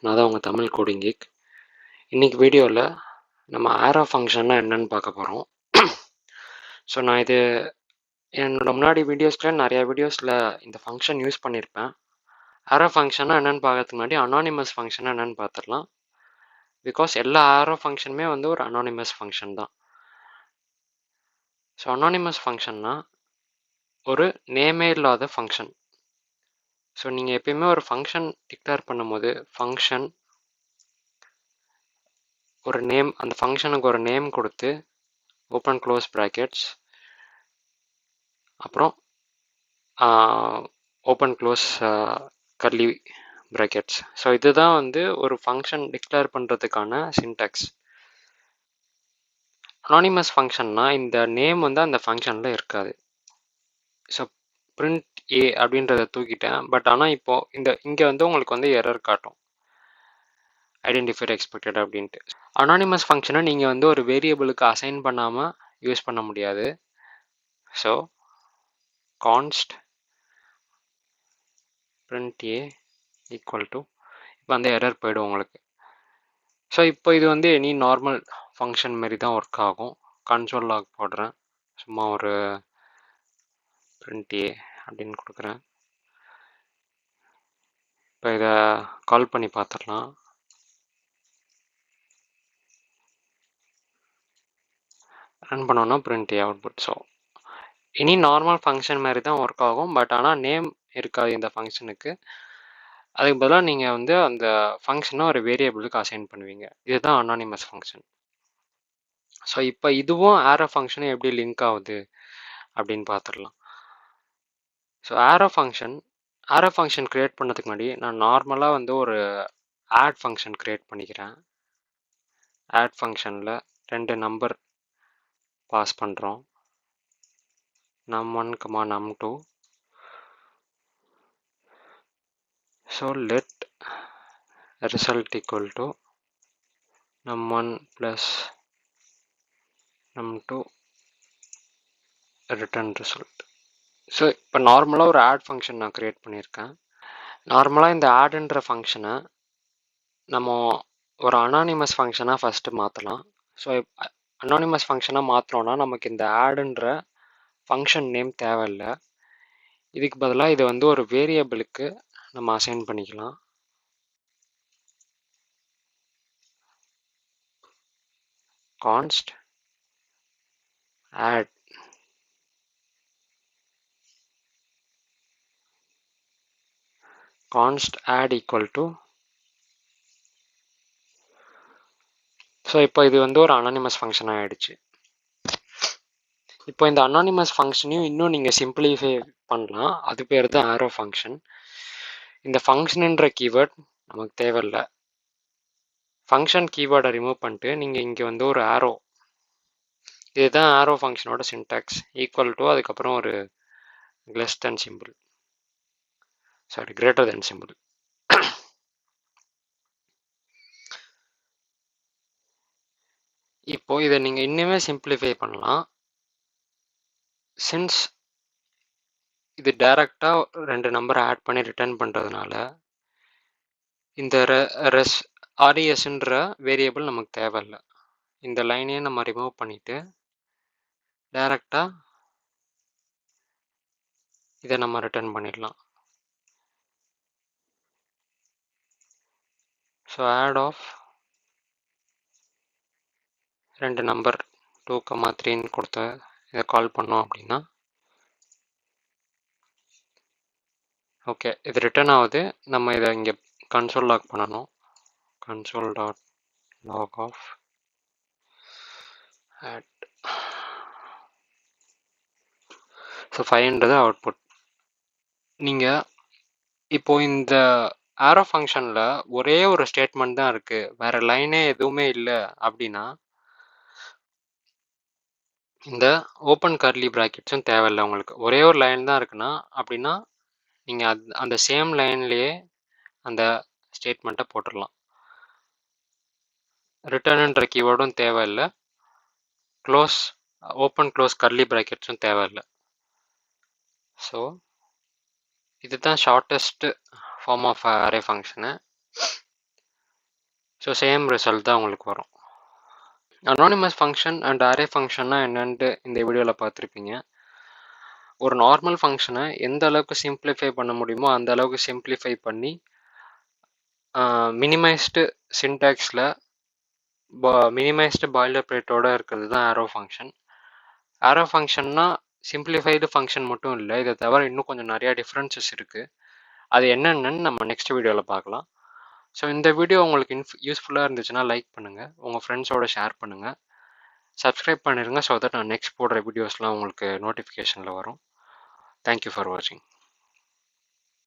நான் தான் உங்கள் தமிழ் கோடிங் கீக். இன்றைக்கி வீடியோவில் நம்ம ஆரோ ஃபங்க்ஷன்னா என்னன்னு பார்க்க போகிறோம். ஸோ நான் இது என்னோட முன்னாடி வீடியோஸில் நிறையா வீடியோஸில் இந்த ஃபங்க்ஷன் யூஸ் பண்ணியிருப்பேன். ஆரோ ஃபங்க்ஷன்னா என்னென்னு பார்க்கறதுக்கு முன்னாடி அனானிமஸ் ஃபங்க்ஷன்னா என்னென்னு பார்த்துடலாம். பிகாஸ் எல்லா ஆரோ ஃபங்க்ஷனுமே வந்து ஒரு அனானிமஸ் ஃபங்க்ஷன் தான். ஸோ அனானிமஸ் ஃபங்க்ஷன்னா ஒரு நேமே இல்லாத ஃபங்க்ஷன். ஸோ நீங்கள் எப்பயுமே ஒரு ஃபங்க்ஷன் டிக்ளேர் பண்ணும்போது ஃபங்க்ஷன் ஒரு நேம், அந்த ஃபங்க்ஷனுக்கு ஒரு நேம் கொடுத்து ஓப்பன் க்ளோஸ் ப்ராக்கெட்ஸ் அப்புறம் open close curly brackets. So இதுதான் வந்து ஒரு ஃபங்க்ஷன் டிக்ளேர் பண்ணுறதுக்கான சின்டாக்ஸ். அனானிமஸ் ஃபங்க்ஷன்னா இந்த நேம் வந்து அந்த ஃபங்க்ஷனில் இருக்காது. ஸோ பிரிண்ட் ஏ அப்படின்றத தூக்கிட்டேன். பட் ஆனால் இப்போது இங்கே வந்து உங்களுக்கு வந்து எரர் காட்டும், ஐடென்டிஃபைட் எக்ஸ்பெக்டட் அப்படின்ட்டு. அனானிமஸ் ஃபங்க்ஷனை நீங்கள் வந்து ஒரு வேரியபிளுக்கு அசைன் பண்ணாமல் யூஸ் பண்ண முடியாது. So கான்ஸ்ட் print a equal to இப்போ அந்த எரர் போய்டும் உங்களுக்கு. ஸோ இப்போ இது வந்து எனி நார்மல் ஃபங்க்ஷன் மாரி தான் ஒர்க் ஆகும். கன்சோல் லாக் போடுறேன், சும்மா ஒரு print a அப்படின்னு கொடுக்குறேன். இப்போ இதை கால் பண்ணி பார்த்துடலாம். ரன் பண்ணோன்னா print a output. So any normal function மாதிரி தான் ஒர்க் ஆகும். பட் ஆனால் நேம் இருக்காது இந்த ஃபங்க்ஷனுக்கு. அதுக்கு பதிலாக நீங்கள் வந்து அந்த ஃபங்க்ஷனை ஒரு வேரியபிளுக்கு அசைன் பண்ணுவீங்க. இதுதான் அனானிமஸ் ஃபங்க்ஷன். ஸோ இப்போ இதுவும் ஆரோ ஃபங்க்ஷனும் எப்படி லிங்க் ஆகுது அப்படின்னு பார்த்துடலாம். ஸோ ஆரோ ஃபங்க்ஷன் க்ரியேட் பண்ணதுக்கு முன்னாடி நான் நார்மலாக வந்து ஒரு ஆட் ஃபங்க்ஷன் க்ரியேட் பண்ணிக்கிறேன். ஆட் ஃபங்க்ஷனில் 2 நம்பர் பாஸ் பண்ணுறோம், num1, num2. So let result equal to num1 plus num2 return result. So இப்போ நார்மலாக ஒரு ஆட் ஃபங்க்ஷன் நான் க்ரியேட் பண்ணியிருக்கேன். நார்மலாக இந்த ஆடுன்ற ஃபங்க்ஷனை நம்ம ஒரு அனானிமஸ் ஃபங்க்ஷனாக ஃபஸ்ட்டு மாற்றலாம். ஸோ அனானிமஸ் ஃபங்க்ஷனாக மாற்றோன்னா நமக்கு இந்த ஆடுன்ற ஃபங்க்ஷன் நேம் தேவையில்லை. இதுக்கு பதிலாக இது வந்து ஒரு வேரியபிளுக்கு நம்ம அசைன் பண்ணிக்கலாம். கான்ஸ்ட் ஆட் ஈக்குவல் டு. ஸோ இப்போ இது வந்து ஒரு அனானிமஸ் ஃபங்க்ஷன் ஆகிடுச்சு. இப்போ இந்த அனானிமஸ் ஃபங்க்ஷனையும் இன்னும் நீங்கள் சிம்பிளிஃபை பண்ணலாம். அது பேர் தான் ஆரோ ஃபங்க்ஷன். இந்த ஃபங்க்ஷனுன்ற கீவேர்ட் நமக்கு தேவையில்லை. ஃபங்க்ஷன் கீவேர்டை ரிமூவ் பண்ணிட்டு நீங்கள் இங்கே வந்து ஒரு ஆரோ, இதுதான் ஆரோ ஃபங்க்ஷனோட சின்டாக்ஸ், ஈக்குவல் டு அதுக்கப்புறம் ஒரு less than simple, sorry greater than simple. இப்போ இதை நீங்கள் இன்னுமே சிம்பிளிஃபை பண்ணலாம். சின்ஸ் இது டைரெக்டாக 2 நம்பரை ஆட் பண்ணி ரிட்டர்ன் பண்ணுறதுனால இந்த RESன்ற வேரியபிள் நமக்கு தேவையில்லை. இந்த லைனையே நம்ம ரிமூவ் பண்ணிவிட்டு டைரெக்டாக இதை நம்ம ரிட்டர்ன் பண்ணிடலாம். ஸோ ஆட் ஆஃப் 2 நம்பர் 2, 3ன்னு கொடுத்து இதை கால் பண்ணோம் அப்படின்னா ஓகே, இது ரிட்டர்ன் ஆகுது. நம்ம இதை இங்கே கன்சோல் லாக் பண்ணணும். Console dot log of add. So 5ன்றது அவுட்புட். நீங்கள் இப்போது இந்த ஆரோ ஃபங்க்ஷனில் ஒரே ஒரு ஸ்டேட்மெண்ட் தான் இருக்குது, வேறு லைனே எதுவுமே இல்லை அப்படின்னா இந்த ஓப்பன் கர்லி ப்ராக்கெட்ஸும் தேவையில்லை உங்களுக்கு. ஒரே ஒரு லைன் தான் இருக்குன்னா அப்படின்னா நீங்கள் அந்த சேம் லைன்லேயே அந்த ஸ்டேட்மெண்ட்டை போட்டுடலாம். ரிட்டர்னுன்ற கீவேர்டும் தேவையில்லை, ஓப்பன் க்ளோஸ் கர்லி ப்ராக்கெட்ஸும் தேவையில்லை. ஸோ இதுதான் shortest form of array function. So same result தான் உங்களுக்கு வரும். அனானிமஸ் ஃபங்க்ஷன் அண்ட் அரே ஃபங்க்ஷன்னா என்னன்ட்டு இந்த வீடியோவில் பார்த்துருப்பீங்க. ஒரு நார்மல் ஃபங்க்ஷனை எந்த அளவுக்கு சிம்பிளிஃபை பண்ண முடியுமோ அந்த அளவுக்கு சிம்பிளிஃபை பண்ணி மினிமைஸ்டு சின்டாக்ஸில் மினிமைஸ்டு பாய்லர் பிளேட்டோட இருக்கிறது தான் ஆரோ ஃபங்க்ஷன். ஆரோ ஃபங்க்ஷன்னா சிம்பிளிஃபைடு ஃபங்க்ஷன் மட்டும் இல்லை, இதை தவிர இன்னும் கொஞ்சம் நிறையா டிஃப்ரென்சஸ் இருக்குது. அது என்னென்னு நம்ம நெக்ஸ்ட் வீடியோவில் பார்க்கலாம். ஸோ இந்த வீடியோ உங்களுக்கு யூஸ்ஃபுல்லாக இருந்துச்சுன்னா லைக் பண்ணுங்கள், உங்கள் ஃப்ரெண்ட்ஸோட ஷேர் பண்ணுங்கள், சப்ஸ்கிரைப் பண்ணிடுங்க. ஸோ தட் நான் நெக்ஸ்ட் போடுற வீடியோஸ்லாம் உங்களுக்கு நோட்டிஃபிகேஷனில் வரும். தேங்க்யூ ஃபார் வாட்சிங்.